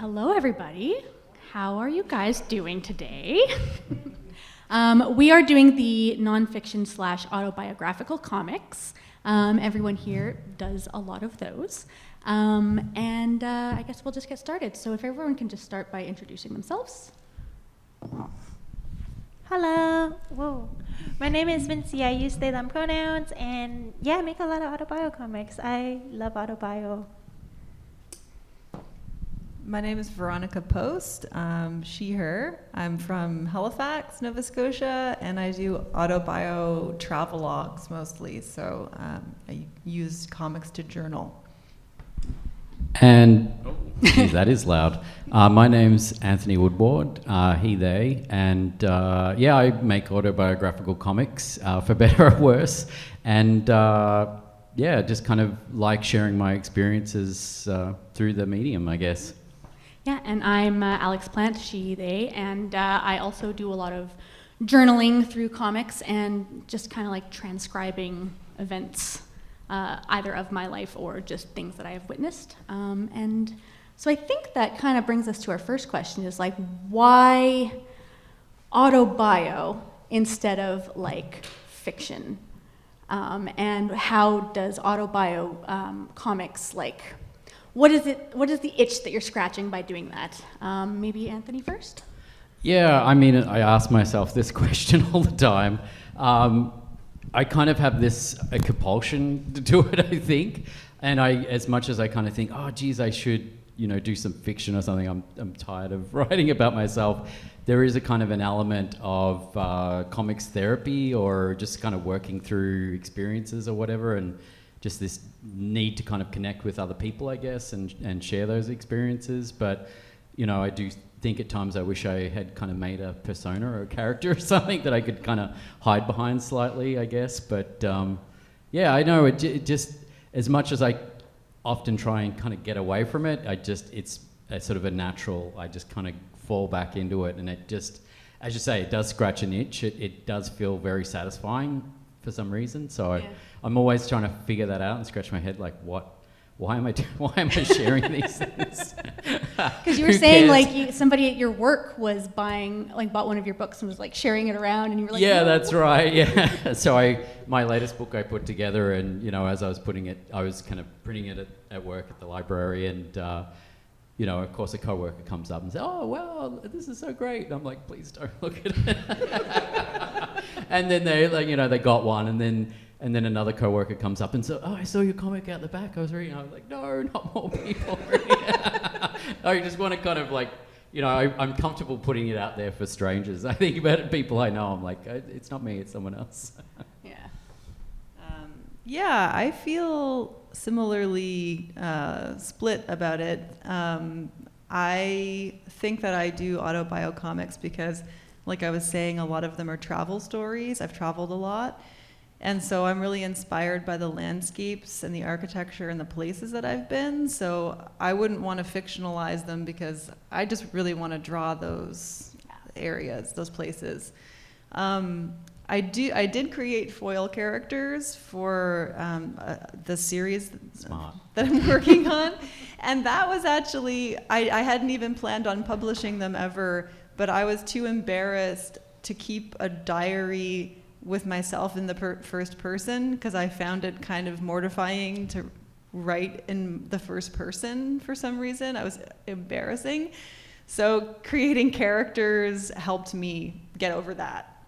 Hello, everybody. How are you guys doing today? We are doing the nonfiction / autobiographical comics. Everyone here does a lot of those. And I guess we'll just get started. So if everyone can just start by introducing themselves. Hello. Whoa. My name is Vincy. I use they, them pronouns, and yeah, I make a lot of autobio comics. I love autobio. My name is Veronica Post, she, her. I'm from Halifax, Nova Scotia, and I do autobio travelogues mostly, so I use comics to journal. And, geez, that is loud. My name's Anthony Woodward, he, they, and yeah, I make autobiographical comics, for better or worse, and yeah, just kind of like sharing my experiences through the medium, I guess. Yeah, and I'm Alex Plante, she, they, and I also do a lot of journaling through comics and just kind of like transcribing events, either of my life or just things that I have witnessed. And so I think that kind of brings us to our first question is like, why autobio instead of like fiction? And how does autobio comics like, what is the itch that you're scratching by doing that? Maybe Anthony first? Yeah, I mean, I ask myself this question all the time. I kind of have a compulsion to do it, I think. And as much as I kind of think, oh, geez, I should, do some fiction or something, I'm tired of writing about myself. There is a kind of an element of comics therapy or just kind of working through experiences or whatever, and just this need to kind of connect with other people, I guess, and share those experiences. But, I do think at times I wish I had kind of made a persona or a character or something that I could kind of hide behind slightly, I guess. But yeah, I know it just, as much as I often try and kind of get away from it, it's a sort of a natural, I just kind of fall back into it. And it just, as you say, it does scratch an itch. It does feel very satisfying for some reason. So yeah. I'm always trying to figure that out and scratch my head like, why am I sharing these things? Because you were saying like somebody at your work was bought one of your books and was like sharing it around, and you were like, yeah, no. That's right. Yeah. So my latest book I put together, and as I was putting it, I was kind of printing it at work at the library, and of course a coworker comes up and says, "Oh, wow, this is so great." And I'm like, "Please don't look at it." And then they got one, and then another coworker comes up and says, "Oh, I saw your comic out the back. I was reading." I was like, "No, not more people reading." I just want to kind of like, I'm comfortable putting it out there for strangers. I think about it, people I know. I'm like, it's not me, it's someone else. Yeah. Yeah, I feel similarly split about it. I think that I do autobio comics because, like I was saying, a lot of them are travel stories. I've traveled a lot. And so I'm really inspired by the landscapes and the architecture and the places that I've been. So I wouldn't want to fictionalize them because I just really want to draw those areas, those places. I did create foil characters for the series that I'm working on. And that was actually, I hadn't even planned on publishing them ever, but I was too embarrassed to keep a diary with myself in the first person because I found it kind of mortifying to write in the first person for some reason. I was embarrassing. So creating characters helped me get over that.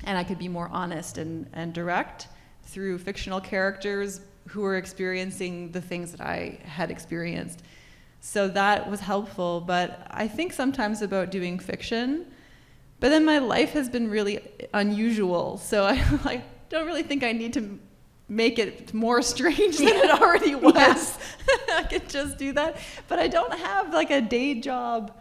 And I could be more honest and direct through fictional characters who were experiencing the things that I had experienced. So that was helpful. But I think sometimes about doing fiction, but then my life has been really unusual, so I don't really think I need to make it more strange than it already was. Yeah. I could just do that. But I don't have like a day job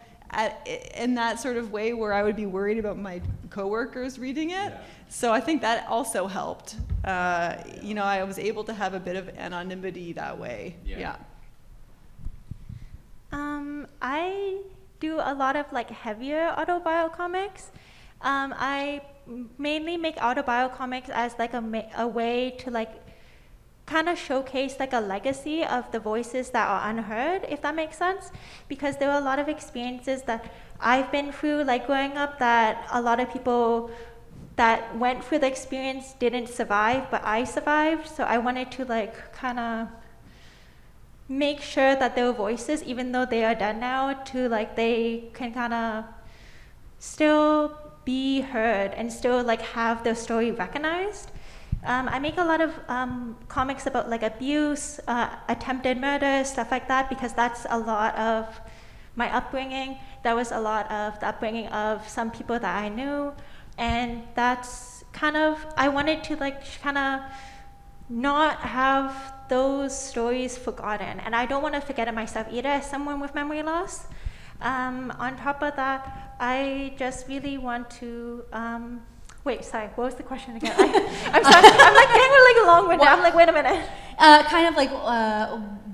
in that sort of way where I would be worried about my coworkers reading it. Yeah. So I think that also helped. I was able to have a bit of anonymity that way. Yeah. I do a lot of like heavier autobio comics. I mainly make autobio comics as like a way to like kind of showcase like a legacy of the voices that are unheard, if that makes sense. Because there are a lot of experiences that I've been through, like growing up, that a lot of people that went through the experience didn't survive, but I survived. So I wanted to like kind of make sure that their voices, even though they are dead now, to like they can kind of still be heard and still like have their story recognized. I make a lot of comics about like abuse, attempted murder, stuff like that, because that's a lot of my upbringing. That was a lot of the upbringing of some people that I knew, and that's kind of, I wanted to like kind of not have those stories forgotten, and I don't want to forget it myself either as someone with memory loss. On top of that, I just really want to wait, sorry, what was the question again? I'm sorry, I'm like getting really long-winded. I'm like, wait a minute. Kind of like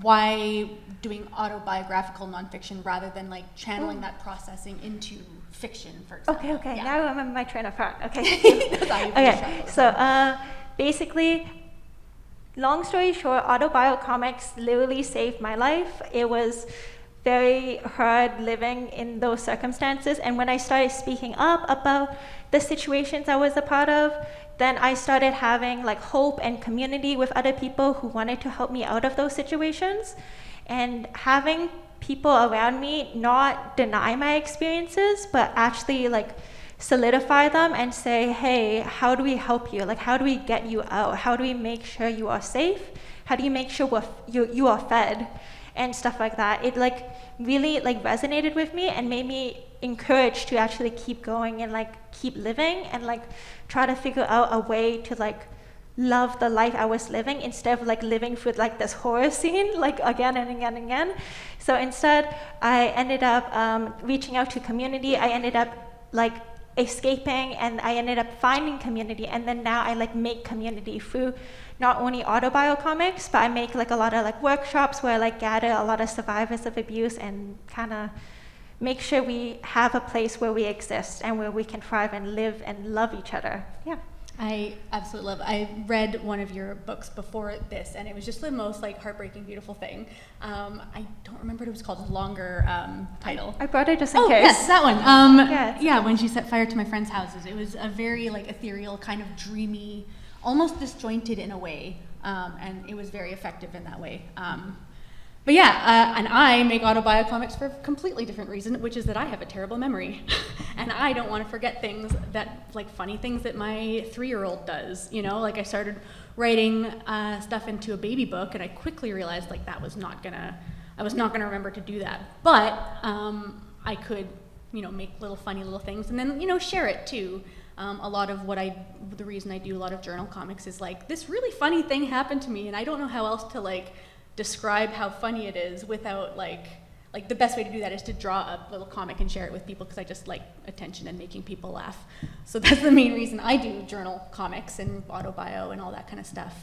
why doing autobiographical nonfiction rather than like channeling that processing into fiction, for example. Okay, Yeah. now I remember my train of thought. Okay. Okay, so basically, long story short, autobiographical comics literally saved my life. It was very hard living in those circumstances, and when I started speaking up about the situations I was a part of, then I started having like hope and community with other people who wanted to help me out of those situations, and having people around me not deny my experiences, but actually like solidify them and say, hey, how do we help you? Like, how do we get you out? How do we make sure you are safe? How do you make sure you are fed? And stuff like that. It like really like resonated with me and made me encouraged to actually keep going and like keep living and like try to figure out a way to like love the life I was living instead of like living through like this horror scene like again and again and again. So instead, I ended up reaching out to community. I ended up like escaping, and I ended up finding community, and then now I like make community through not only autobiographical comics, but I make like a lot of like workshops where I like gather a lot of survivors of abuse and kind of make sure we have a place where we exist and where we can thrive and live and love each other. Yeah. I absolutely love it. I read one of your books before this, and it was just the most like heartbreaking, beautiful thing. I don't remember what it was called, a longer title. I brought it just in case. Yes, that one. Yeah, When she set fire to my friends' houses. It was a very like ethereal, kind of dreamy, almost disjointed in a way, and it was very effective in that way. But yeah, and I make autobiographical comics for a completely different reason, which is that I have a terrible memory. And I don't want to forget things that, like funny things that my 3-year-old does, you know? Like I started writing stuff into a baby book, and I quickly realized like I was not gonna remember to do that. But I could, you know, make little funny little things and then, you know, share it too. A lot of the reason I do a lot of journal comics is like, this really funny thing happened to me, and I don't know how else to like describe how funny it is without like the best way to do that is to draw a little comic and share it with people, because I just like attention and making people laugh. So that's the main reason I do journal comics and autobio and all that kind of stuff.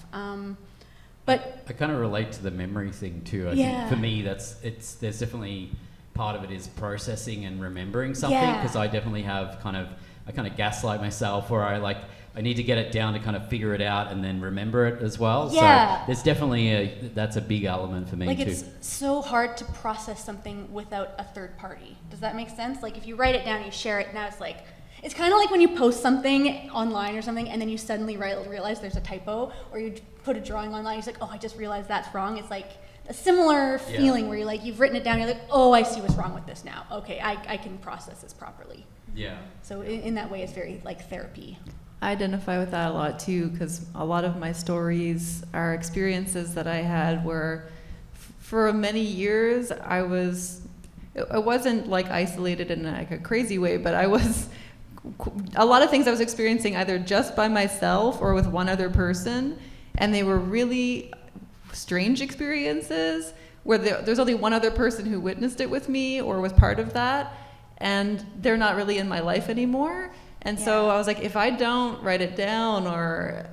But I kind of relate to the memory thing too. I think for me there's definitely part of it is processing and remembering something, because I definitely have I kind of gaslight myself, or I need to get it down to kind of figure it out and then remember it as well. Yeah. So there's definitely that's a big element for me like too. it's so hard to process something without a third party. Does that make sense? Like if you write it down, you share it, now it's kind of like when you post something online or something and then you suddenly realize there's a typo, or you put a drawing online, you're like, oh, I just realized that's wrong. It's like a similar feeling where you're like, you've written it down, you're like, oh, I see what's wrong with this now. Okay, I can process this properly. Yeah. So in that way, it's very like therapy. I identify with that a lot too, because a lot of my stories are experiences that I had where for many years I wasn't like isolated in like a crazy way, but I was, a lot of things I was experiencing either just by myself or with one other person, and they were really strange experiences where there's only one other person who witnessed it with me or was part of that, and they're not really in my life anymore. And so I was like, if I don't write it down or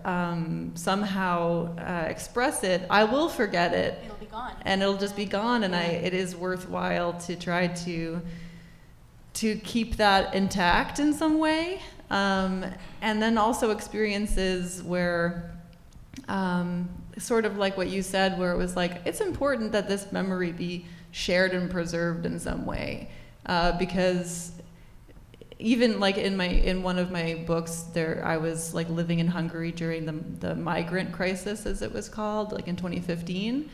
somehow express it, I will forget it. It'll be gone. And it'll just be gone. And it is worthwhile to try to keep that intact in some way. And then also experiences where sort of like what you said, where it was like, it's important that this memory be shared and preserved in some way, because even like in one of my books there, I was like living in Hungary during the migrant crisis, as it was called, like in 2015,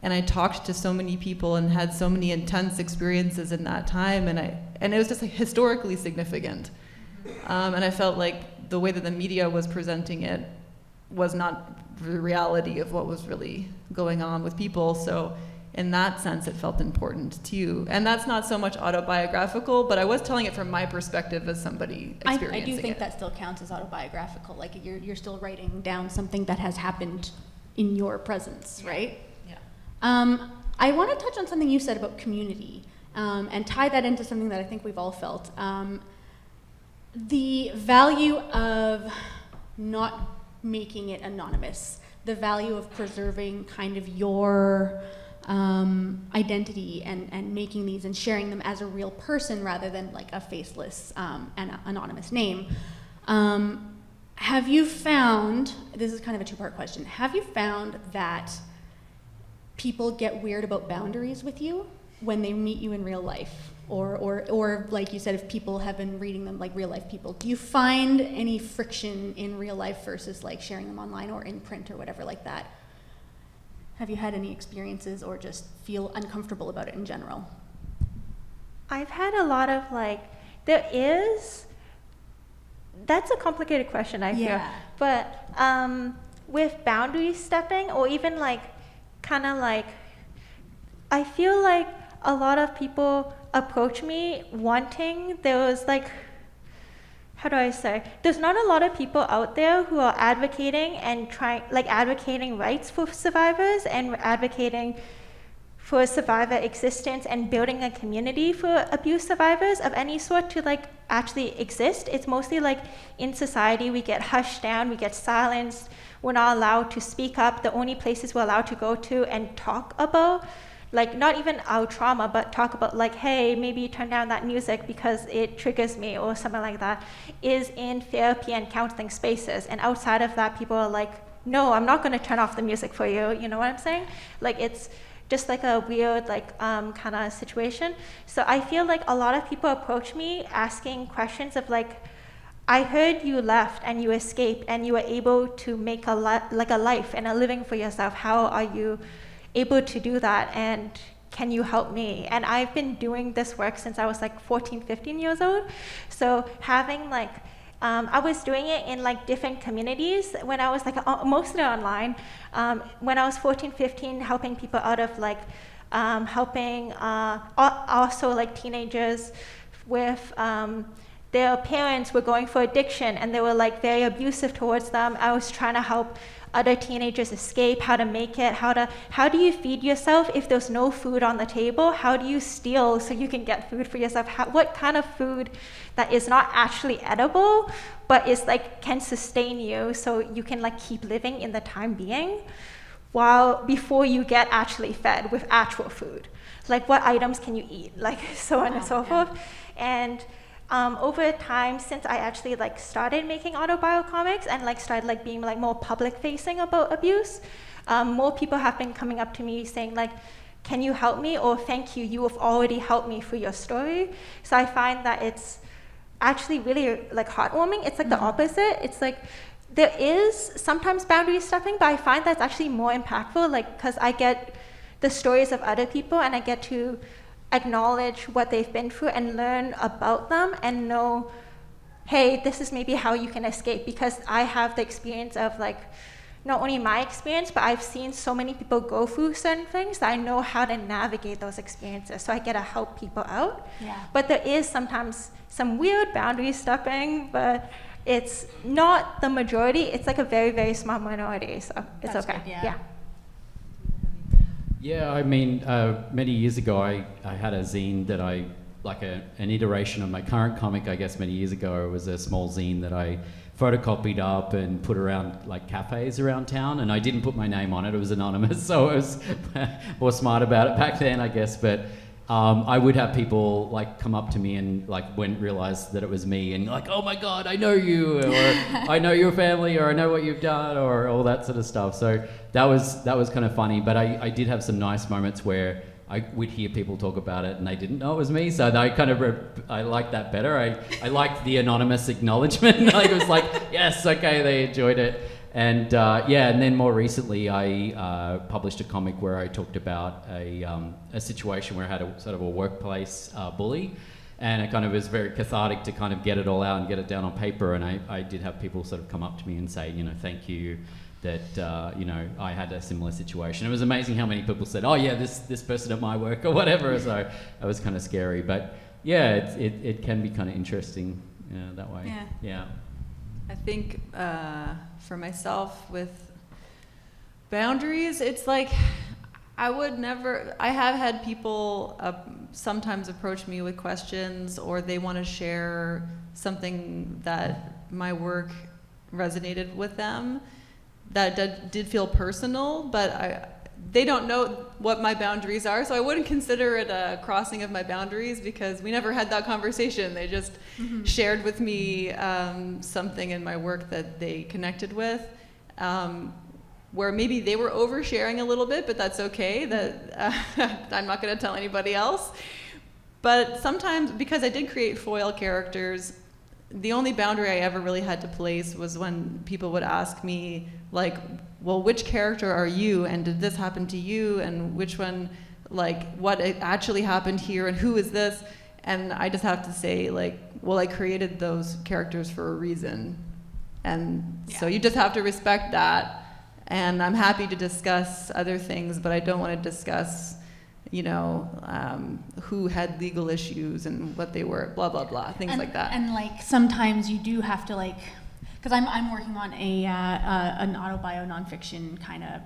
and I talked to so many people and had so many intense experiences in that time, and it was just like historically significant, and I felt like the way that the media was presenting it was not the reality of what was really going on with people. So in that sense, it felt important too. And that's not so much autobiographical, but I was telling it from my perspective as somebody experiencing it. I do think that still counts as autobiographical. Like you're still writing down something that has happened in your presence, right? Yeah. I want to touch on something you said about community, and tie that into something that I think we've all felt. The value of not making it anonymous, the value of preserving kind of your identity and making these and sharing them as a real person rather than like a faceless and anonymous name. Have you found, this is kind of a two-part question, have you found that people get weird about boundaries with you when they meet you in real life? Or like you said, if people have been reading them like real life people, do you find any friction in real life versus like sharing them online or in print or whatever like that? Have you had any experiences or just feel uncomfortable about it in general? I've had a lot of like, that's a complicated question, I feel. Yeah. But with boundary stepping, or even like, kind of like, I feel like a lot of people approach me wanting, there was like, how do I say, there's not a lot of people out there who are advocating and advocating rights for survivors and advocating for survivor existence and building a community for abuse survivors of any sort to like actually exist. It's mostly like in society we get hushed down, we get silenced, we're not allowed to speak up. The only places we're allowed to go to and talk about, like not even our trauma, but talk about like, hey, maybe turn down that music because it triggers me or something like that, is in therapy and counseling spaces. And outside of that, people are like, no, I'm not going to turn off the music for you. You know what I'm saying? Like it's just like a weird like kind of situation. So I feel like a lot of people approach me asking questions of like, I heard you left and you escaped and you were able to make a life and a living for yourself. How are you able to do that, and can you help me? And I've been doing this work since I was like 14, 15 years old. So having like, I was doing it in like different communities when I was like mostly online. When I was 14, 15, helping people out of like, helping also like teenagers with their parents were going for addiction and they were like very abusive towards them. I was trying to help other teenagers escape, how to make it, how do you feed yourself if there's no food on the table? How do you steal so you can get food for yourself? What kind of food that is not actually edible, but is like can sustain you so you can like keep living in the time being before you get actually fed with actual food? Like what items can you eat? Like so on and so forth. And over time, since I actually like started making autobio comics and like started like being like more public facing about abuse, more people have been coming up to me saying like, can you help me? Or thank you, you have already helped me through your story. So I find that it's actually really like heartwarming. It's like the opposite. It's like, there is sometimes boundary stepping, but I find that's actually more impactful, like, because I get the stories of other people and I get to acknowledge what they've been through and learn about them and know, hey, this is maybe how you can escape, because I have the experience of like, not only my experience, but I've seen so many people go through certain things that I know how to navigate those experiences. So I get to help people out. Yeah. But there is sometimes some weird boundary stepping, but it's not the majority. It's like a very, very small minority. So it's That's okay. Good, yeah. Yeah. Yeah, I mean, many years ago, I had a zine that an iteration of my current comic, I guess many years ago. It was a small zine that I photocopied up and put around like cafes around town, and I didn't put my name on it. It was anonymous, so I was more smart about it back then, I guess. But I would have people like come up to me and like wouldn't realize that it was me and like, oh my God, I know you, or I know your family, or I know what you've done, or all that sort of stuff. So that was kind of funny. But I did have some nice moments where I would hear people talk about it and they didn't know it was me. So I kind of, I liked that better. I liked the anonymous acknowledgement. Like it was like, yes, okay, they enjoyed it. And and then more recently I published a comic where I talked about a situation where I had a sort of a workplace bully, and it kind of was very cathartic to kind of get it all out and get it down on paper. And I did have people sort of come up to me and say, thank you that I had a similar situation. It was amazing how many people said, oh yeah, this person at my work or whatever. So that was kind of scary, but yeah, it can be kind of interesting that way. Yeah. I think for myself with boundaries, it's like I have had people sometimes approach me with questions, or they want to share something that my work resonated with them that did feel personal, but they don't know what my boundaries are, so I wouldn't consider it a crossing of my boundaries because we never had that conversation. They just shared with me something in my work that they connected with, where maybe they were oversharing a little bit, but that's okay. That I'm not going to tell anybody else. But sometimes, because I did create foil characters, the only boundary I ever really had to place was when people would ask me, like, well, which character are you, and did this happen to you, and which one, like, what actually happened here, and who is this? And I just have to say, like, well, I created those characters for a reason, and so you just have to respect that. And I'm happy to discuss other things, but I don't want to discuss, who had legal issues and what they were, blah blah blah, things like that. And like sometimes you do have to like. Because I'm working on an autobio nonfiction kind of.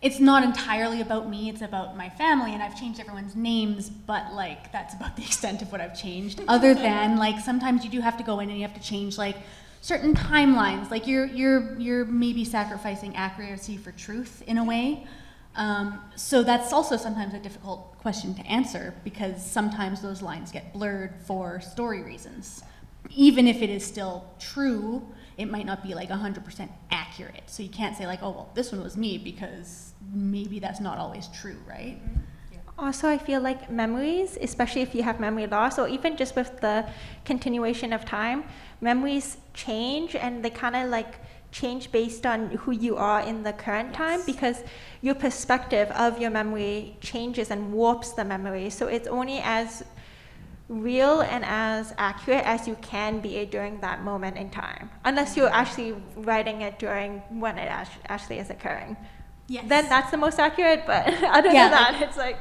It's not entirely about me. It's about my family, and I've changed everyone's names. But like that's about the extent of what I've changed. Other than like sometimes you do have to go in and you have to change like certain timelines. Like you're maybe sacrificing accuracy for truth in a way. So that's also sometimes a difficult question to answer because sometimes those lines get blurred for story reasons. Even if it is still true, it might not be like 100% accurate. So you can't say like, oh, well, this one was me because maybe that's not always true, right? Also, I feel like memories, especially if you have memory loss, or even just with the continuation of time, memories change and they kind of like change based on who you are in the current time, because your perspective of your memory changes and warps the memory. So it's only as real and as accurate as you can be during that moment in time, unless you're actually writing it during when it actually is occurring. Yes. Then that's the most accurate, but other than that, it's like...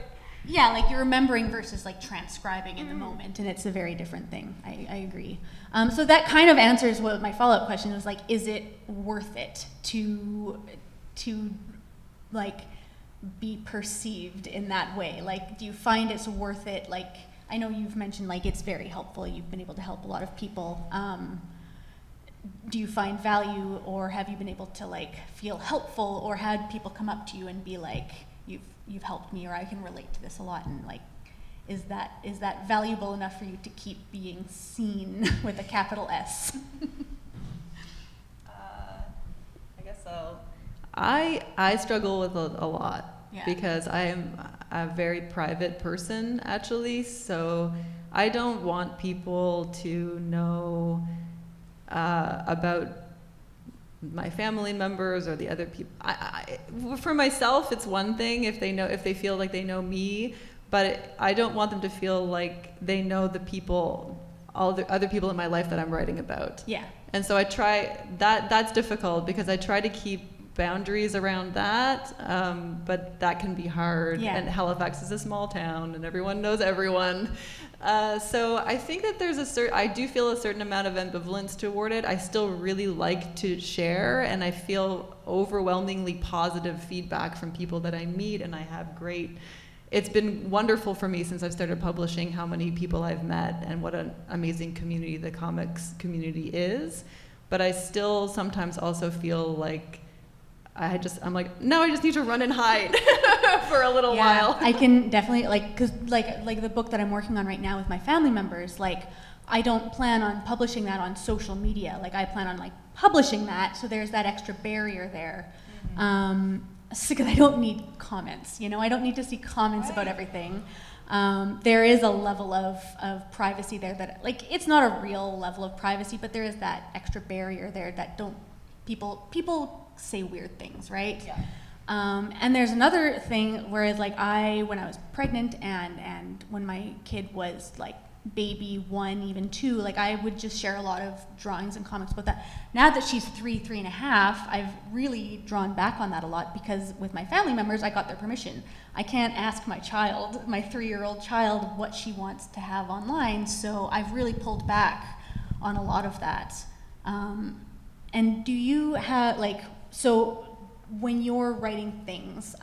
Yeah, like you're remembering versus like transcribing in the moment, and it's a very different thing. I agree. So that kind of answers what my follow-up question was like, is it worth it to like be perceived in that way? Like, do you find it's worth it? Like, I know you've mentioned like it's very helpful. You've been able to help a lot of people. Do you find value, or have you been able to like feel helpful, or had people come up to you and be like, you've helped me, or I can relate to this a lot, and like, is that valuable enough for you to keep being seen with a capital S? I guess so. I struggle with a lot. Yeah. Because I am a very private person, actually, so I don't want people to know about my family members or the other people. For myself, it's one thing if they feel like they know me, but I don't want them to feel like they know the people, all the other people in my life that I'm writing about. Yeah. And so I try that's difficult because I try to keep boundaries around that, but that can be hard. Yeah. And Halifax is a small town, and everyone knows everyone. So I think that I do feel a certain amount of ambivalence toward it. I still really like to share, and I feel overwhelmingly positive feedback from people that I meet, and I have it's been wonderful for me since I've started publishing how many people I've met and what an amazing community the comics community is. But I still sometimes also feel like I'm like, no, I just need to run and hide for a little Yeah, while. I can definitely, like, because like the book that I'm working on right now with my family members, like, I don't plan on publishing that on social media. Like, I plan on, like, publishing that, so there's that extra barrier there. Because I don't need comments, you know? I don't need to see comments about everything. There is a level of privacy there that, like, it's not a real level of privacy, but there is that extra barrier there that people say weird things, right? Yeah. And there's another thing, whereas, like, when I was pregnant and when my kid was, like, baby 1, even 2, like, I would just share a lot of drawings and comics about that. Now that she's 3.5, I've really drawn back on that a lot, because with my family members, I got their permission. I can't ask my 3-year-old child, what she wants to have online, so I've really pulled back on a lot of that. And do you have, like, so when you're writing things,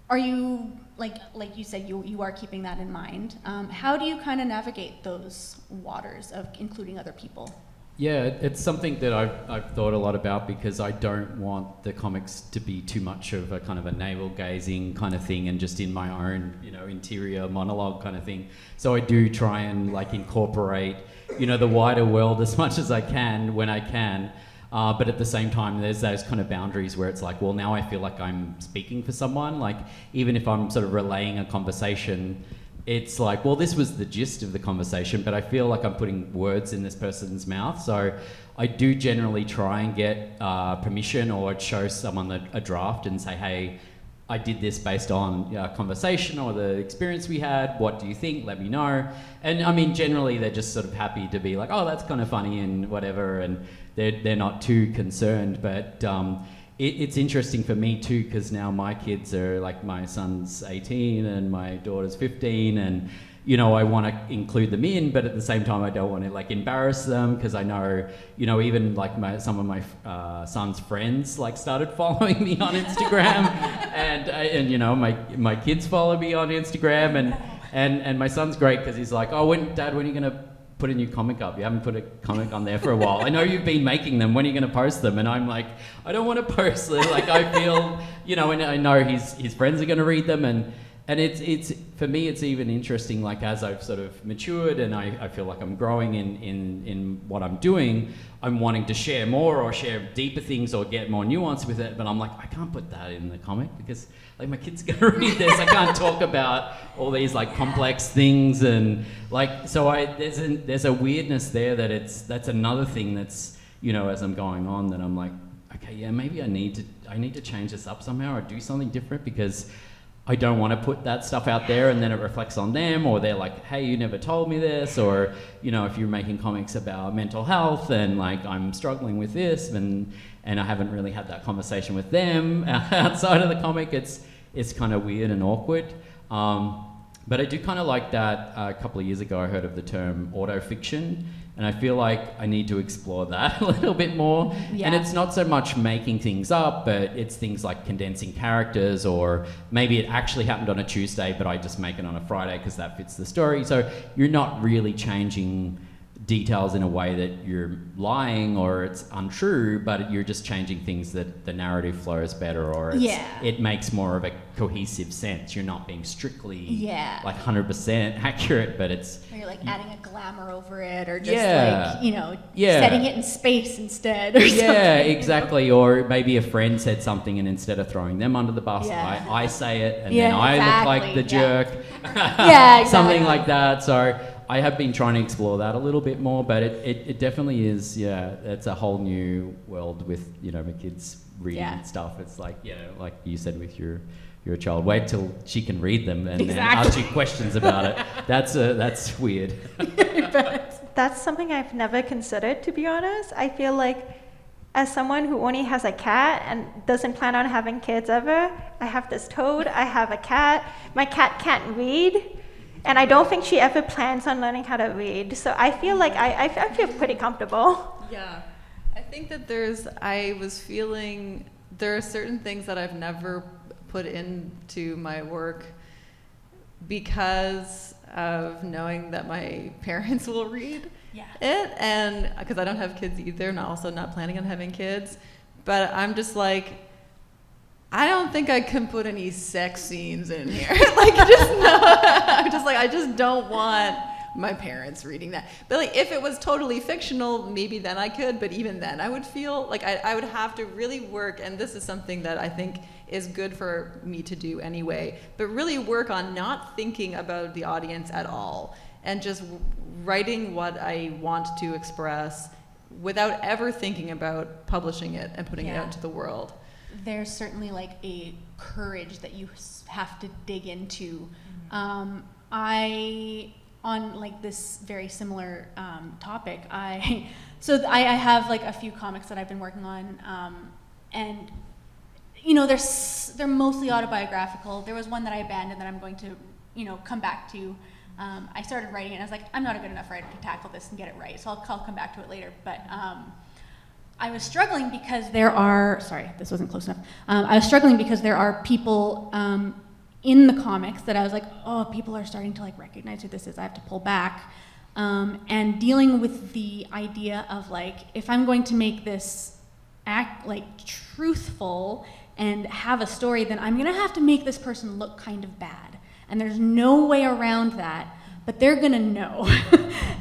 are you, like you said, you are keeping that in mind. How do you kind of navigate those waters of including other people? Yeah, it's something that I've thought a lot about, because I don't want the comics to be too much of a kind of a navel-gazing kind of thing and just in my own, interior monologue kind of thing. So I do try and, like, incorporate, the wider world as much as I can when I can. But at the same time, there's those kind of boundaries where it's like, well, now I feel like I'm speaking for someone. Like, even if I'm sort of relaying a conversation, it's like, well, this was the gist of the conversation, but I feel like I'm putting words in this person's mouth. So I do generally try and get permission, or show someone a draft and say, hey, I did this based on conversation or the experience we had. What do you think? Let me know. And I mean, generally they're just sort of happy to be like, oh, that's kind of funny and whatever. And they're not too concerned. But it's interesting for me too, because now my kids are, like, my son's 18 and my daughter's 15, and I want to include them in, but at the same time I don't want to, like, embarrass them, because I know, even, like, some of my son's friends, like, started following me on Instagram, and my kids follow me on Instagram, and my son's great, because he's like, oh, Dad, when are you gonna put a new comic up? You haven't put a comic on there for a while. I know you've been making them. When are you going to post them? And I'm like, I don't want to post them. Like, I feel, and I know his friends are going to read them. And it's for me, it's even interesting, like, as I've sort of matured and I feel like I'm growing in what I'm doing, I'm wanting to share more or share deeper things or get more nuance with it. But I'm like, I can't put that in the comic, because, like, my kid's going to read this. I can't talk about all these, like, complex things, and, like, so there's a weirdness there that's another thing that's, as I'm going on, that I'm like, okay, yeah, maybe I need to change this up somehow or do something different, because I don't want to put that stuff out there and then it reflects on them, or they're like, hey, you never told me this, or, if you're making comics about mental health and, like, I'm struggling with this, and I haven't really had that conversation with them outside of the comic, it's kind of weird and awkward. But I do kind of like that. A couple of years ago I heard of the term autofiction, and I feel like I need to explore that a little bit more. Yeah. And it's not so much making things up, but it's things like condensing characters, or maybe it actually happened on a Tuesday, but I just make it on a Friday because that fits the story. So you're not really changing details in a way that you're lying or it's untrue, but you're just changing things that the narrative flows better, or it makes more of a cohesive sense. You're not being strictly like 100% accurate, but it's... Or you're, like, adding a glamour over it, or just setting it in space instead, or something. Yeah, exactly. Or maybe a friend said something, and instead of throwing them under the bus, I say it, and then I look like the jerk. Exactly. Something like that. So I have been trying to explore that a little bit more, but it definitely is, it's a whole new world with, my kids reading stuff. It's like, like you said with your child, wait till she can read them and then ask you questions about it. That's weird. That's something I've never considered, to be honest. I feel like, as someone who only has a cat and doesn't plan on having kids ever, I have this toad, I have a cat. My cat can't read. And I don't think she ever plans on learning how to read. So I feel like I feel pretty comfortable. Yeah. I think that there are certain things that I've never put into my work because of knowing that my parents will read it. And because I don't have kids either, and also not planning on having kids. But I'm just like, I don't think I can put any sex scenes in here. Like, just no. I'm just like, I just don't want my parents reading that. But like, if it was totally fictional, maybe then I could. But even then, I would feel like I would have to really work. And this is something that I think is good for me to do anyway. But really work on not thinking about the audience at all, and just writing what I want to express without ever thinking about publishing it and putting it out into the world. There's certainly like a courage that you have to dig into. I, on like this very similar topic, I have like a few comics that I've been working on, and you know, they're mostly autobiographical. There was one that I abandoned that I'm going to, you know, come back to. I started writing it and I was like, I'm not a good enough writer to tackle this and get it right, so I'll come back to it later. But I was struggling because there are, sorry, this wasn't close enough. I was struggling because there are people in the comics that I was like, oh, people are starting to like recognize who this is, I have to pull back. And dealing with the idea of like, if I'm going to make this act like truthful and have a story, then I'm gonna have to make this person look kind of bad. And there's no way around that, but they're gonna know.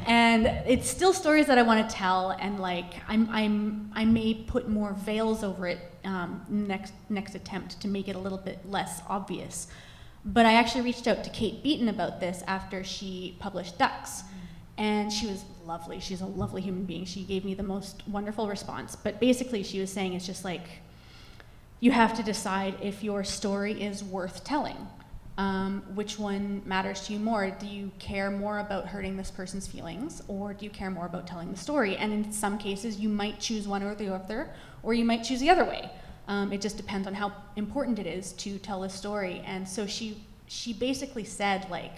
And it's still stories that I want to tell, and like I may put more veils over it next attempt to make it a little bit less obvious. But I actually reached out to Kate Beaton about this after she published Ducks, and she was lovely. She's a lovely human being. She gave me the most wonderful response. But basically, she was saying it's just like you have to decide if your story is worth telling. Which one matters to you more? Do you care more about hurting this person's feelings, or do you care more about telling the story? And in some cases, you might choose one or the other, or you might choose the other way. It just depends on how important it is to tell a story. And so she basically said, like,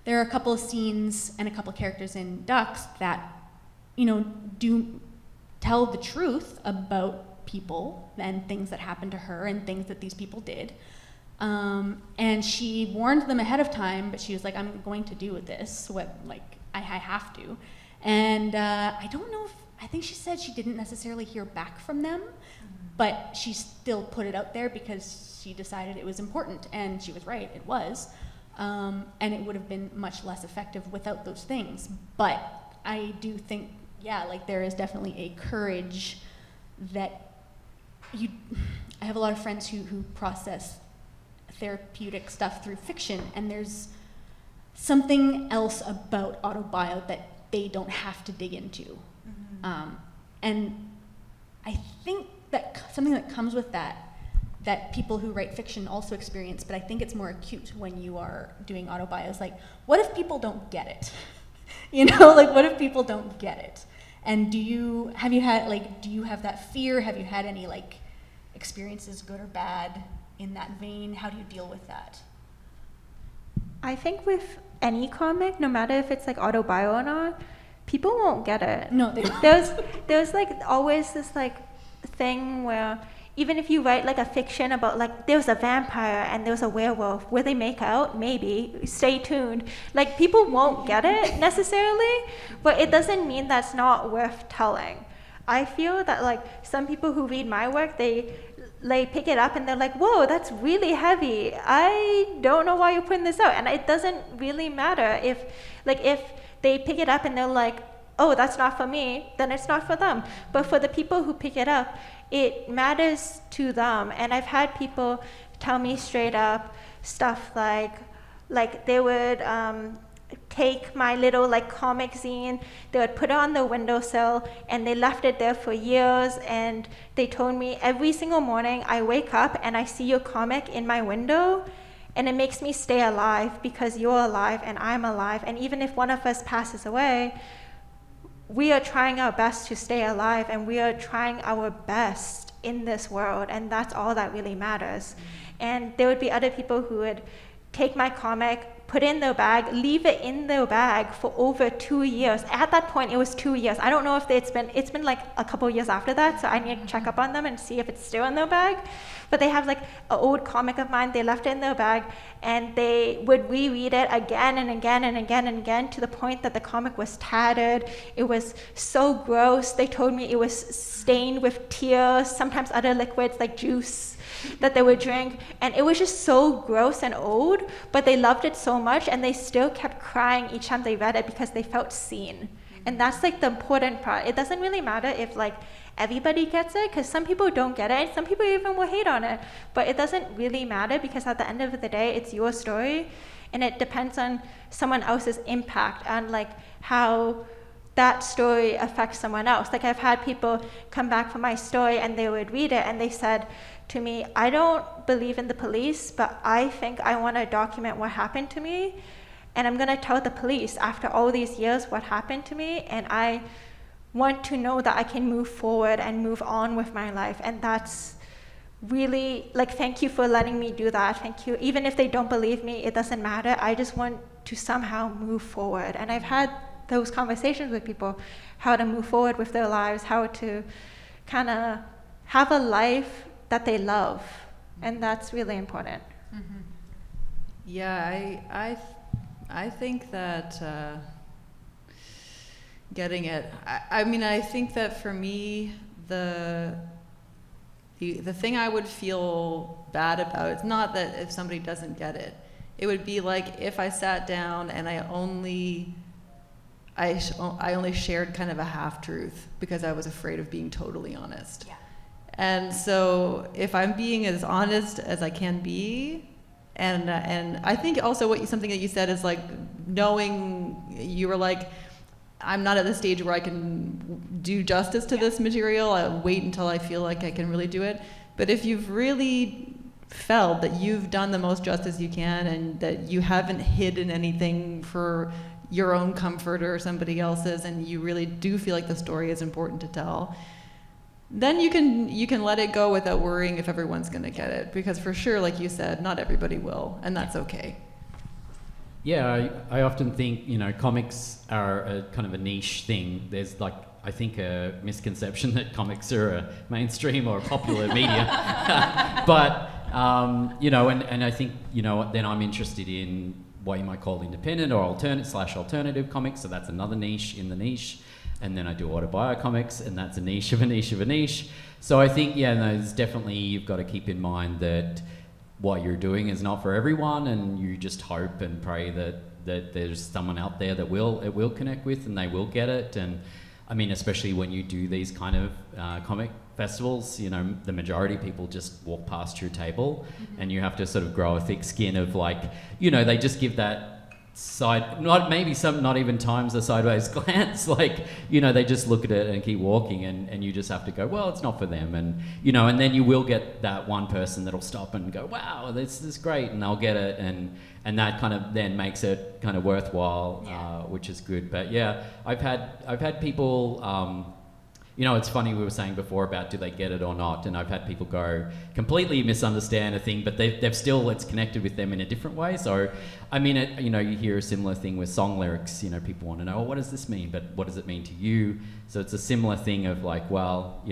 there are a couple of scenes and a couple of characters in Ducks that, you know, do tell the truth about people and things that happened to her and things that these people did. And she warned them ahead of time, but she was like, I'm going to do this, I have to. And I don't know I think she said she didn't necessarily hear back from them, but she still put it out there because she decided it was important, and she was right, it was. And it would have been much less effective without those things. But I do think, yeah, like there is definitely a courage that I have a lot of friends who process therapeutic stuff through fiction, and there's something else about autobio that they don't have to dig into. And I think that something that comes with that people who write fiction also experience, but I think it's more acute when you are doing autobios, like, what if people don't get it? You know, like, what if people don't get it? And do you have that fear? Have you had any like experiences, good or bad, in that vein? How do you deal with that? I think with any comic, no matter if it's like autobio or not, people won't get it. No, they don't. There's like always this like thing where even if you write like a fiction about like there's a vampire and there's a werewolf, will they make out? Maybe. Stay tuned. Like people won't get it necessarily, but it doesn't mean that's not worth telling. I feel that like some people who read my work, they pick it up and they're like, whoa, that's really heavy. I don't know why you're putting this out. And it doesn't really matter if they pick it up and they're like, oh, that's not for me, then it's not for them. But for the people who pick it up, it matters to them. And I've had people tell me straight up stuff like they would take my little like comic zine, they would put it on the windowsill, and they left it there for years, and they told me every single morning I wake up and I see your comic in my window, and it makes me stay alive because you're alive and I'm alive, and even if one of us passes away, we are trying our best to stay alive, and we are trying our best in this world, and that's all that really matters. And there would be other people who would take my comic, put it in their bag, leave it in their bag for over 2 years. At that point, it was 2 years. I don't know if it's been like a couple years after that, so I need to check up on them and see if it's still in their bag. But they have like an old comic of mine, they left it in their bag, and they would reread it again and again and again and again to the point that the comic was tattered. It was so gross. They told me it was stained with tears, sometimes other liquids like juice. that they would drink, and it was just so gross and old, but they loved it so much, and they still kept crying each time they read it because they felt seen. And that's like the important part. It doesn't really matter if like everybody gets it, because some people don't get it, and some people even will hate on it, but it doesn't really matter, because at the end of the day, it's your story, and it depends on someone else's impact and like how that story affects someone else. Like I've had people come back from my story and they would read it and they said to me, I don't believe in the police, but I think I want to document what happened to me, and I'm going to tell the police after all these years what happened to me, and I want to know that I can move forward and move on with my life. And that's really, like, thank you for letting me do that. Thank you. Even if they don't believe me, it doesn't matter. I just want to somehow move forward. And I've had those conversations with people, how to move forward with their lives, how to kind of have a life that they love. And that's really important. Mm-hmm. Yeah, I think that getting it, I mean, I think that for me, the thing I would feel bad about, it's not that if somebody doesn't get it. It would be like if I sat down and I only shared kind of a half-truth because I was afraid of being totally honest. Yeah. And so if I'm being as honest as I can be, and I think also something that you said is like knowing, you were like, I'm not at the stage where I can do justice to this material. I'll wait until I feel like I can really do it. But if you've really felt that you've done the most justice you can, and that you haven't hidden anything for your own comfort or somebody else's, and you really do feel like the story is important to tell, then you can let it go without worrying if everyone's going to get it. Because for sure, like you said, not everybody will, and that's okay. Yeah, I often think, comics are a kind of a niche thing. There's like, I think, a misconception that comics are a mainstream or a popular media. But, and I think, then I'm interested in what you might call independent or alternative comics. So that's another niche in the niche. And then I do autobio comics, and that's a niche of a niche of a niche. So I think, there's definitely, you've got to keep in mind that what you're doing is not for everyone, and you just hope and pray that there's someone out there that it will connect with, and they will get it. And I mean, especially when you do these kind of comic festivals, the majority of people just walk past your table, and you have to sort of grow a thick skin of like, they just give that side, not even times a sideways glance, like, they just look at it and keep walking, and you just have to go, well, it's not for them. And and then you will get that one person that'll stop and go, wow, this is great, and they'll get it, and that kind of then makes it kind of worthwhile, which is good. But yeah, I've had people, it's funny, we were saying before about do they get it or not, and I've had people go completely misunderstand a thing, but they've still, it's connected with them in a different way. So, I mean, you hear a similar thing with song lyrics. People want to know, what does this mean? But what does it mean to you? So it's a similar thing of like, well,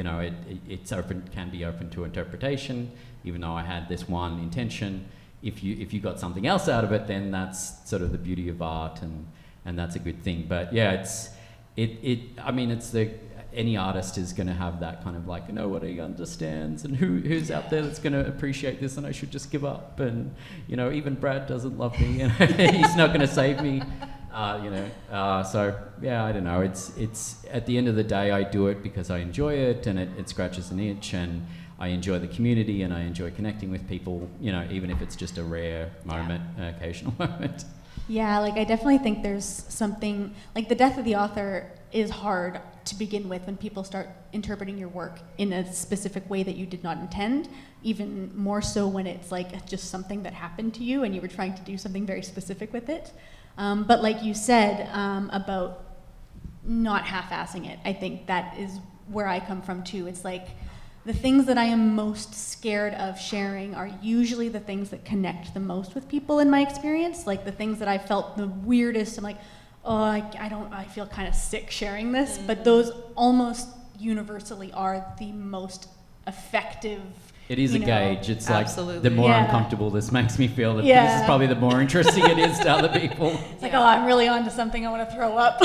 it's open, can be open to interpretation, even though I had this one intention. If you got something else out of it, then that's sort of the beauty of art, and that's a good thing. But yeah, any artist is going to have that kind of like, nobody understands, and who's out there that's going to appreciate this, and I should just give up, and even Brad doesn't love me, he's not going to save me, so yeah, I don't know, it's at the end of the day, I do it because I enjoy it, and it scratches an itch, and I enjoy the community, and I enjoy connecting with people, even if it's just a rare moment, an occasional moment. Yeah, like I definitely think there's something, like the death of the author is hard to begin with when people start interpreting your work in a specific way that you did not intend, even more so when it's like just something that happened to you and you were trying to do something very specific with it. But like you said about not half-assing it, I think that is where I come from too. It's like the things that I am most scared of sharing are usually the things that connect the most with people in my experience. Like the things that I felt the weirdest, I'm like, oh, I feel kind of sick sharing this, but those almost universally are the most effective It is you a know. gauge. It's like Absolutely. the more Yeah. uncomfortable this makes me feel, this Yeah. is probably the more interesting it is to other people. It's like, oh, I'm really onto something. I want to throw up.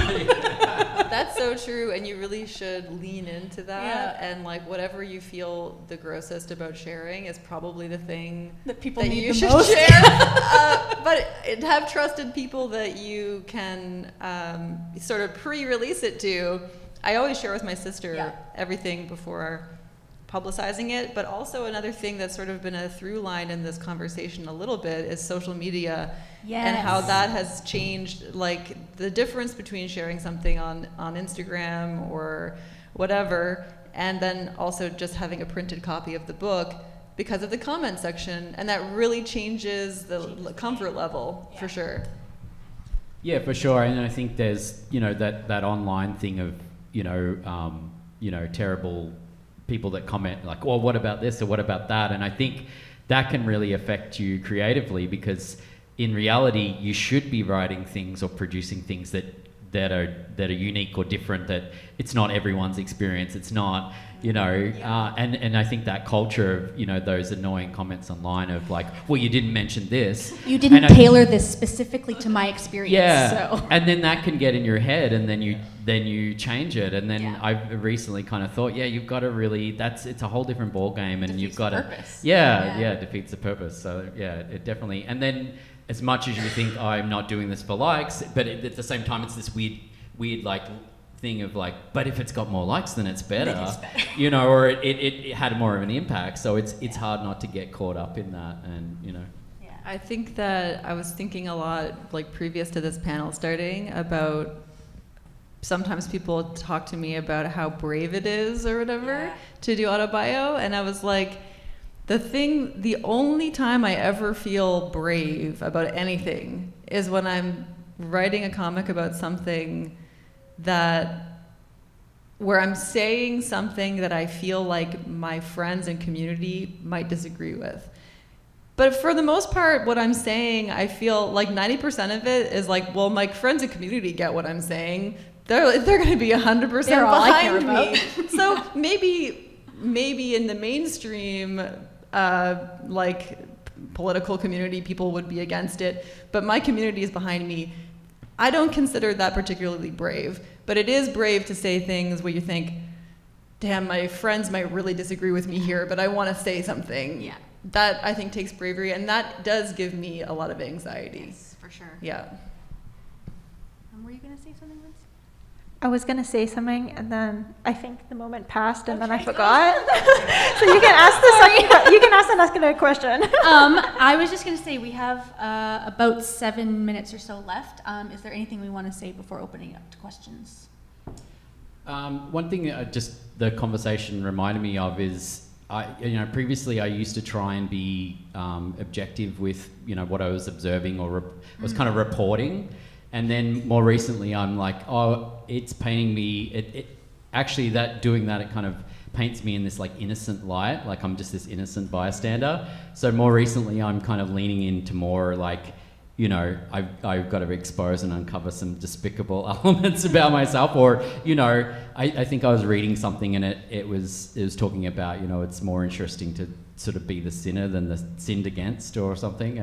That's so true, and you really should lean into that. Yeah. And like whatever you feel the grossest about sharing is probably the thing That people that need you the should most. share. But have trusted people that you can sort of pre-release it to. I always share with my sister Yeah. everything before publicizing it, but also another thing that's sort of been a through line in this conversation a little bit is social media and how Yes. that has changed, like the difference between sharing something on Instagram or whatever, and then also just having a printed copy of the book because of the comment section, and that really changes the comfort level for sure. Yeah, for sure. And I think there's, that online thing of, terrible people that comment like, well, what about this or what about that? And I think that can really affect you creatively, because in reality, you should be writing things or producing things that are unique or different, that it's not everyone's experience. It's not, and I think that culture of, those annoying comments online of like, well, you didn't mention this. You didn't tailor this specifically to my experience. Yeah, So. and then that can get in your head, and then you change it, and then Yeah. I've recently kind of thought, you've got to really, it's a whole different ball game, and you've Defeats got the to, purpose. it defeats the purpose. So it definitely, and then as much as you think, I'm not doing this for likes, but at the same time, it's this weird like thing of like, but if it's got more likes, then it's better, or it had more of an impact. So it's hard not to get caught up in that, and I think that I was thinking a lot, like previous to this panel starting, about sometimes people talk to me about how brave it is or whatever to do autobio, and I was like, the only time I ever feel brave about anything is when I'm writing a comic about something where I'm saying something that I feel like my friends and community might disagree with. But for the most part, what I'm saying, I feel like 90% of it is like, well, my friends and community get what I'm saying. They're going to be 100% They're all I care behind me. about. So maybe in the mainstream, like political community, people would be against it. But my community is behind me. I don't consider that particularly brave, but it is brave to say things where you think, damn, my friends might really disagree with me here, but I want to say something. Yeah. That, I think, takes bravery, and that does give me a lot of anxiety. Yes, for sure. Yeah. Were you going to say something, Vince? I was gonna say something, and then I think the moment passed, and then I forgot. So you can ask the next question. I was just going to say we have about 7 minutes or so left. Is there anything we want to say before opening up to questions? One thing that just the conversation reminded me of is, previously I used to try and be objective with, what I was observing or was kind of reporting. And then more recently I'm like, oh, it's painting me. It kind of paints me in this like innocent light. Like I'm just this innocent bystander. So more recently I'm kind of leaning into more like, I've got to expose and uncover some despicable elements about myself, or, I think I was reading something and it was talking about, it's more interesting to sort of be the sinner than the sinned against or something.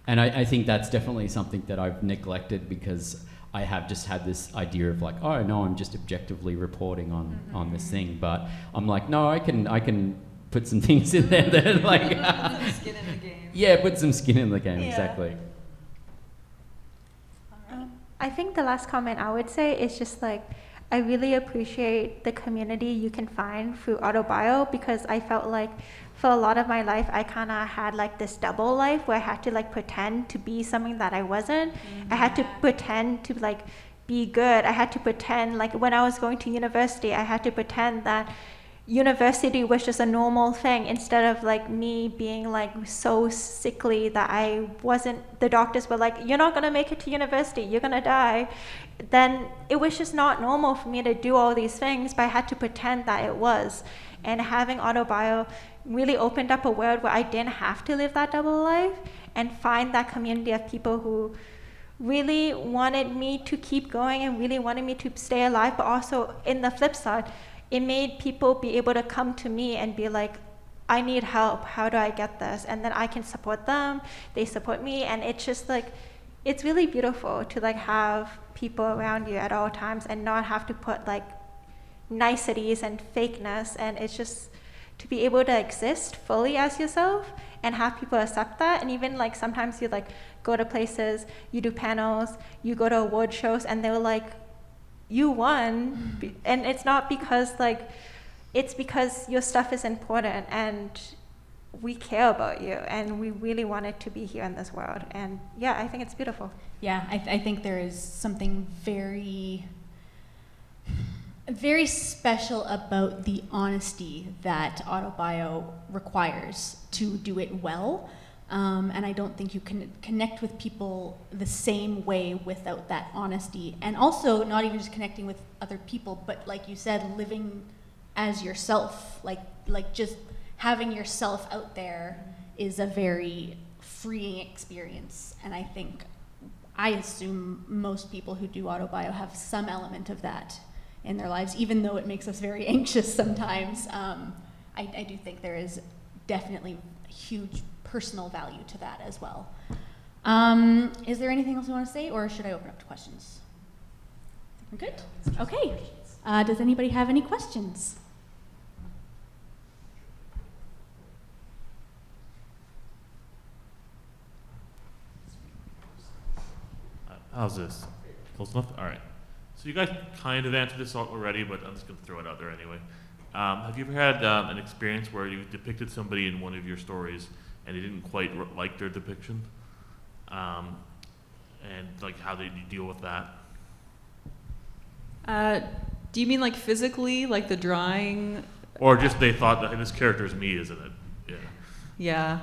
And I think that's definitely something that I've neglected, because I have just had this idea of like, oh no, I'm just objectively reporting on this thing. But I'm like, no, I can put some things in there that like Put some skin in the game. Yeah, put some skin in the game, exactly. I think the last comment I would say is just like, I really appreciate the community you can find through autobio, because I felt like for a lot of my life, I kind of had like this double life where I had to like pretend to be something that I wasn't. I had to pretend to like be good. I had to pretend, like when I was going to university, I had to pretend that university was just a normal thing, instead of like me being like so sickly that I wasn't, the doctors were like, you're not going to make it to university, you're going to die. Then it was just not normal for me to do all these things, but I had to pretend that it was. And having autobio really opened up a world where I didn't have to live that double life, and find that community of people who really wanted me to keep going and really wanted me to stay alive. But also in the flip side, it made people be able to come to me and be like, I need help. How do I get this? And then I can support them. They support me, and it's just like, it's really beautiful to like have people around you at all times and not have to put like niceties and fakeness. And it's just to be able to exist fully as yourself and have people accept that. And even like sometimes you like go to places, you do panels, you go to award shows, and they're like, you won. And it's not because like, it's because your stuff is important and we care about you and we really wanted to be here in this world. And yeah, I think it's beautiful. Yeah, I think there is something very, very special about the honesty that Autobio requires to do it well. And I don't think you can connect with people the same way without that honesty. And also not even just connecting with other people, but like you said, living as yourself, like just having yourself out there is a very freeing experience. And I assume most people who do Autobio have some element of that in their lives, even though it makes us very anxious sometimes. I do think there is definitely huge personal value to that as well. Is there anything else you want to say, or should I open up to questions? We're good? Okay. Does anybody have any questions? How's this? Close enough? All right. So you guys kind of answered this already, but I'm just going to throw it out there anyway. Have you ever had an experience where you depicted somebody in one of your stories and you didn't quite like their depiction? And like, how did you deal with that? Do you mean like physically, like the drawing? Or just they thought that this character is me, isn't it? Yeah. Yeah.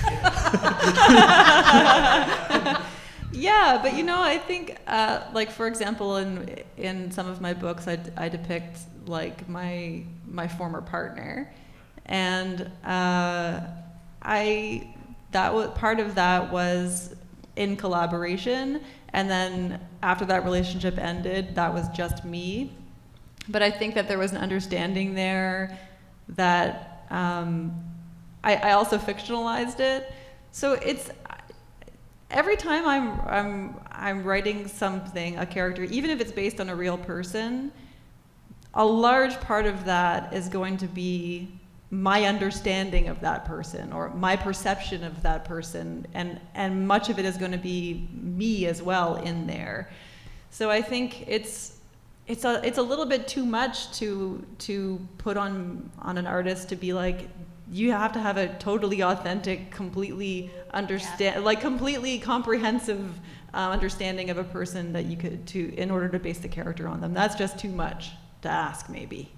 Yeah. Yeah, but I think, like for example, in some of my books, I depict like my former partner, and part of that was in collaboration, and then after that relationship ended, that was just me. But I think that there was an understanding there that I also fictionalized it, so it's. Every time I'm writing something, a character, even if it's based on a real person, a large part of that is going to be my understanding of that person or my perception of that person, and much of it is going to be me as well in there. So I think it's a little bit too much to put on an artist to be like, you have to have a totally authentic, completely completely comprehensive understanding of a person that you could in order to base the character on them. That's just too much to ask, maybe.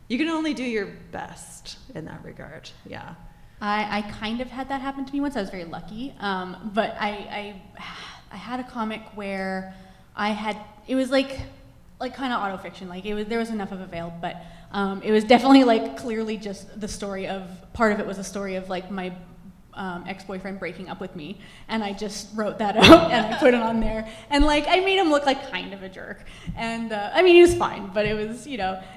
You can only do your best in that regard. Yeah. I kind of had that happen to me once. I was very lucky, but I had a comic where it was like kind of autofiction. Like there was enough of a veil, but it was definitely like clearly just the story of, part of it was a story of like my ex-boyfriend breaking up with me, and I just wrote that out and I put it on there, and like I made him look like kind of a jerk, and I mean he was fine, but it was,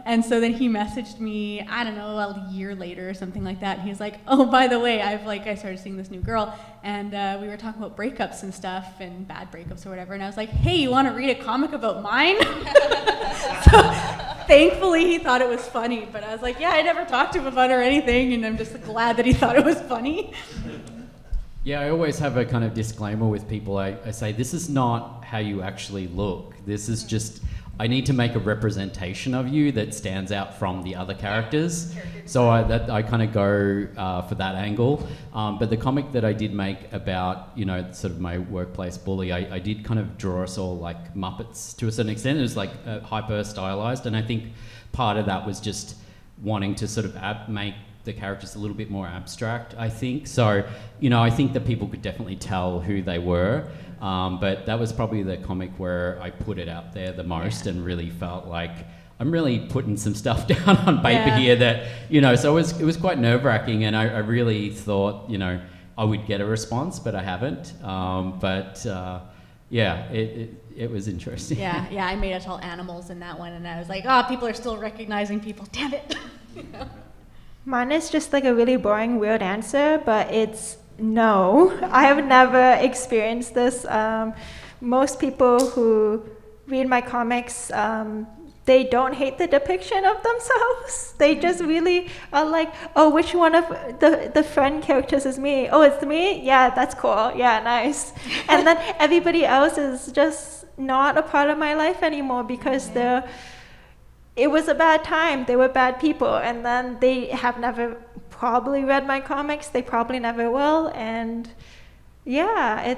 and so then he messaged me, I don't know, a year later or something like that, and he was like, oh, by the way, I started seeing this new girl, and we were talking about breakups and stuff and bad breakups or whatever, and I was like, hey, you want to read a comic about mine? So thankfully he thought it was funny, but I was like, yeah, I never talked to him about it or anything, and I'm just glad that he thought it was funny. Yeah, I always have a kind of disclaimer with people. I say, this is not how you actually look. This is just, I need to make a representation of you that stands out from the other characters. So I kind of go for that angle. But the comic that I did make about, sort of my workplace bully, I did kind of draw us all like Muppets to a certain extent. It was like hyper stylized. And I think part of that was just wanting to sort of make the characters a little bit more abstract, I think. So, I think that people could definitely tell who they were. But that was probably the comic where I put it out there the most and really felt like I'm really putting some stuff down on paper here that, so it was quite nerve-wracking, and I really thought, I would get a response, but I haven't. It was interesting. Yeah, I made us all animals in that one, and I was like, people are still recognizing people, damn it. Mine is just like a really boring, weird answer, but it's no. I have never experienced this. Most people who read my comics, they don't hate the depiction of themselves. They just really are like, oh, which one of the friend characters is me? Oh, it's me? Yeah, that's cool. Yeah, nice. And then everybody else is just not a part of my life anymore because it was a bad time. They were bad people. And then they have never probably read my comics. They probably never will. And yeah,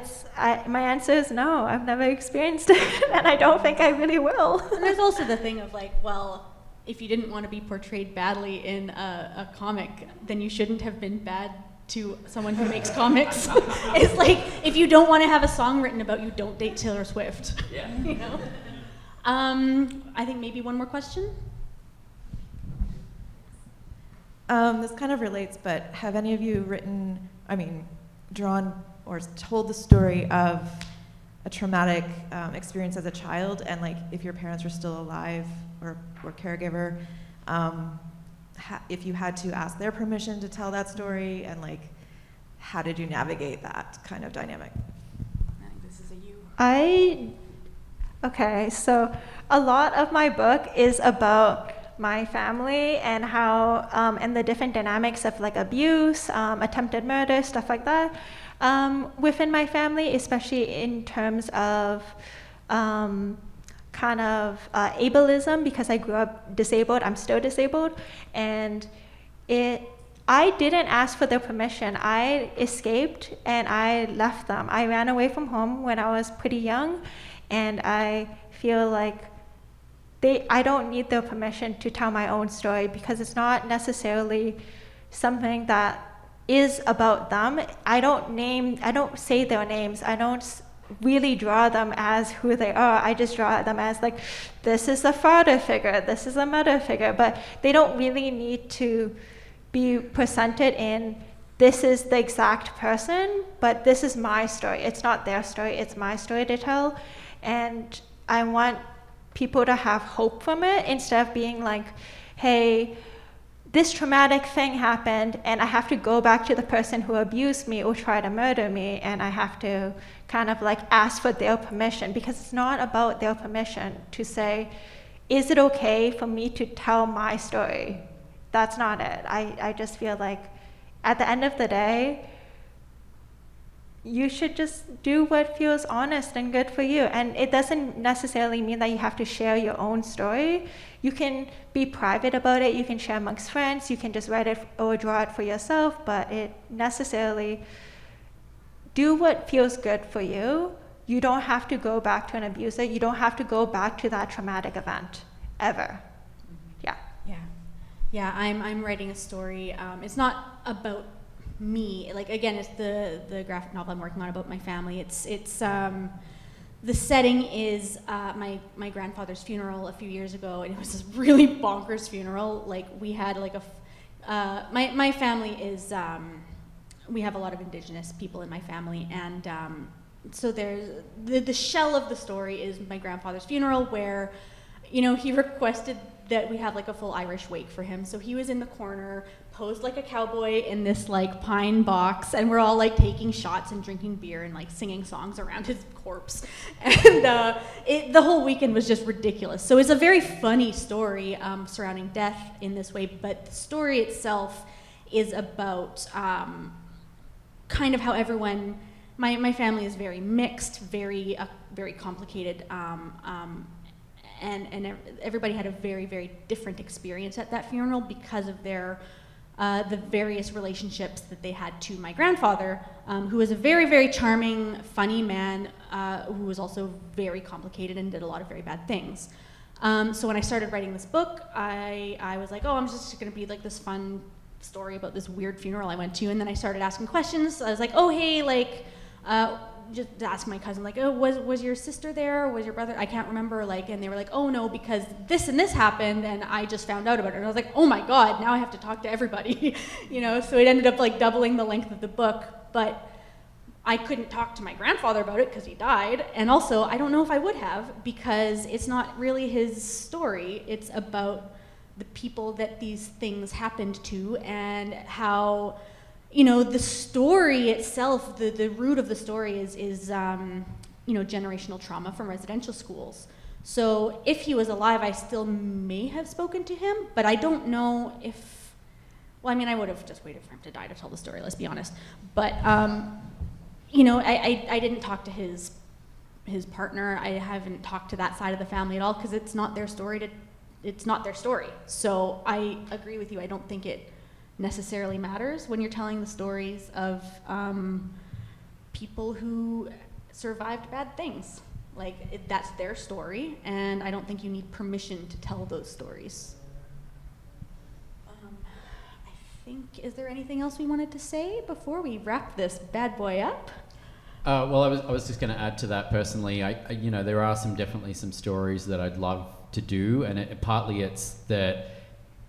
my answer is no. I've never experienced it, and I don't think I really will. And there's also the thing of like, well, if you didn't want to be portrayed badly in a comic, then you shouldn't have been bad to someone who makes comics. It's like, if you don't want to have a song written about you, don't date Taylor Swift. Yeah. You know? I think maybe one more question. This kind of relates, but have any of you drawn or told the story of a traumatic experience as a child, and like if your parents were still alive or caregiver, if you had to ask their permission to tell that story, and like how did you navigate that kind of dynamic? I think this is a you. Okay, so a lot of my book is about my family and how, and the different dynamics of like abuse, attempted murder, stuff like that, within my family, especially in terms of kind of ableism, because I grew up disabled, I'm still disabled, and I didn't ask for their permission. I escaped and I left them. I ran away from home when I was pretty young, and I feel like I don't need their permission to tell my own story, because it's not necessarily something that is about them. I don't say their names. I don't really draw them as who they are. I just draw them as like, this is a father figure, this is a mother figure, but they don't really need to be presented in, this is the exact person, but this is my story. It's not their story, it's my story to tell. And I want people to have hope from it, instead of being like, hey, this traumatic thing happened and I have to go back to the person who abused me or tried to murder me, and I have to kind of like ask for their permission, because it's not about their permission to say, is it okay for me to tell my story? That's not it. I just feel like at the end of the day, you should just do what feels honest and good for you. And it doesn't necessarily mean that you have to share your own story. You can be private about it, you can share amongst friends, you can just write it or draw it for yourself, but it necessarily, do what feels good for you. You don't have to go back to an abuser, you don't have to go back to that traumatic event, ever. Yeah. Yeah, I'm writing a story. It's not about me. Like, again, it's the graphic novel I'm working on about my family. It's the setting is my grandfather's funeral a few years ago, and it was this really bonkers funeral. Like, we had like my family is we have a lot of Indigenous people in my family, and so there's the shell of the story is my grandfather's funeral, where, you know, he requested that we have like a full Irish wake for him. So he was in the corner, posed like a cowboy in this like pine box, and we're all like taking shots and drinking beer and like singing songs around his corpse. And the whole weekend was just ridiculous. So it's a very funny story surrounding death in this way, but the story itself is about kind of how everyone, my family is very mixed, very complicated, and everybody had a very, very different experience at that funeral because of their the various relationships that they had to my grandfather, who was a very, very charming, funny man, who was also very complicated and did a lot of very bad things. So when I started writing this book, I was like, oh, I'm just gonna be like this fun story about this weird funeral I went to, and then I started asking questions. I was like, oh, hey, like, just ask my cousin, like, oh, was your sister there, or was your brother? I can't remember, like, and they were like, oh no, because this and this happened, and I just found out about it. And I was like, oh my God, now I have to talk to everybody, you know. So it ended up like doubling the length of the book, but I couldn't talk to my grandfather about it because he died, and also I don't know if I would have, because it's not really his story. It's about the people that these things happened to, and how, you know, the story itself, the root of the story is you know, generational trauma from residential schools. So if he was alive, I still may have spoken to him, but I don't know if, well, I mean, I would have just waited for him to die to tell the story, let's be honest. But, you know, I didn't talk to his partner. I haven't talked to that side of the family at all, because it's not their story it's not their story. So I agree with you. I don't think it necessarily matters when you're telling the stories of people who survived bad things. Like, that's their story, and I don't think you need permission to tell those stories. I think, is there anything else we wanted to say before we wrap this bad boy up? Well, I was just going to add to that personally. I you know, there are definitely some stories that I'd love to do, and partly it's that,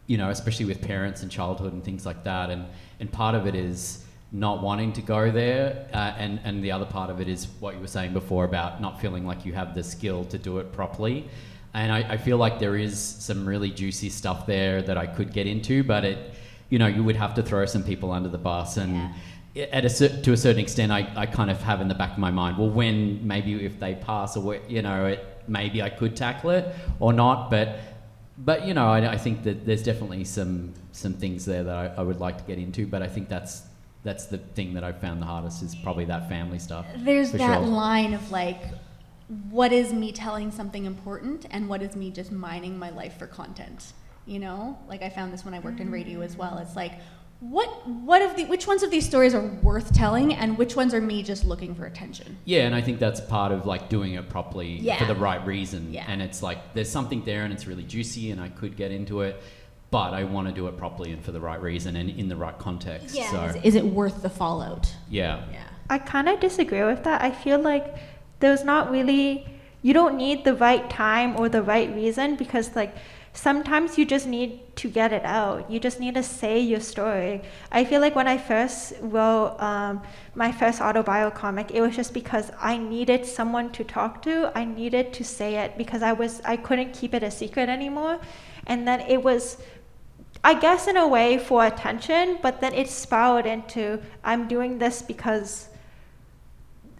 you know, especially with parents and childhood and things like that, and part of it is not wanting to go there, and the other part of it is what you were saying before about not feeling like you have the skill to do it properly. And I feel like there is some really juicy stuff there that I could get into, but it, you know, you would have to throw some people under the bus, and to a certain extent, I kind of have in the back of my mind, well, when maybe if they pass, or you know, maybe I could tackle it or not, but you know, I think that there's definitely some things there that I would like to get into, but I think that's the thing that I've found the hardest, is probably that family stuff. There's that sure. line of like, what is me telling something important and what is me just mining my life for content? You know, like I found this when I worked in radio as well. It's like, which ones of these stories are worth telling, and which ones are me just looking for attention? Yeah, and I think that's part of like doing it properly for the right reason. Yeah. And it's like, there's something there and it's really juicy and I could get into it, but I want to do it properly and for the right reason and in the right context. Yeah. So, Is it worth the fallout? yeah. Yeah. I kind of disagree with that. I feel like there's not really, you don't need the right time or the right reason, because like sometimes you just need to get it out. You just need to say your story. I feel like when I first wrote my first autobio comic, it was just because I needed someone to talk to. I needed to say it because I couldn't keep it a secret anymore. And then it was, I guess in a way, for attention, but then it spiraled into, I'm doing this because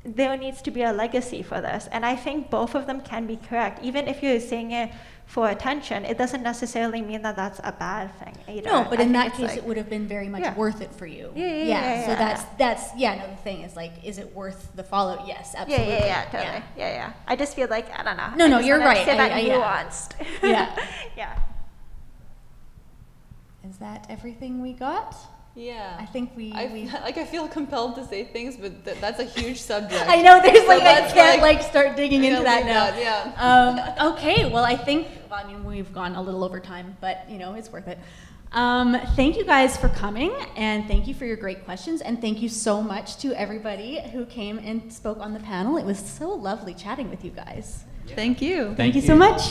there needs to be a legacy for this. And I think both of them can be correct. Even if you're saying it for attention, it doesn't necessarily mean that that's a bad thing either. No, but I in think that it's case, like, it would have been very much worth it for you. Yeah. So that's no, the thing is like, is it worth the fallout? Yes, absolutely. Yeah, totally. Yeah. I just feel like, I don't know. No, I just you're wanna right. Say that I nuanced. Yeah. Yeah. Is that everything we got? Yeah. I think I feel compelled to say things, but that's a huge subject. I know there's like, I that's can't like start digging into that now. Yeah. Okay, well, I mean, we've gone a little over time, but you know, it's worth it. Thank you guys for coming, and thank you for your great questions, and thank you so much to everybody who came and spoke on the panel. It was so lovely chatting with you guys. Thank you. Thank you so much.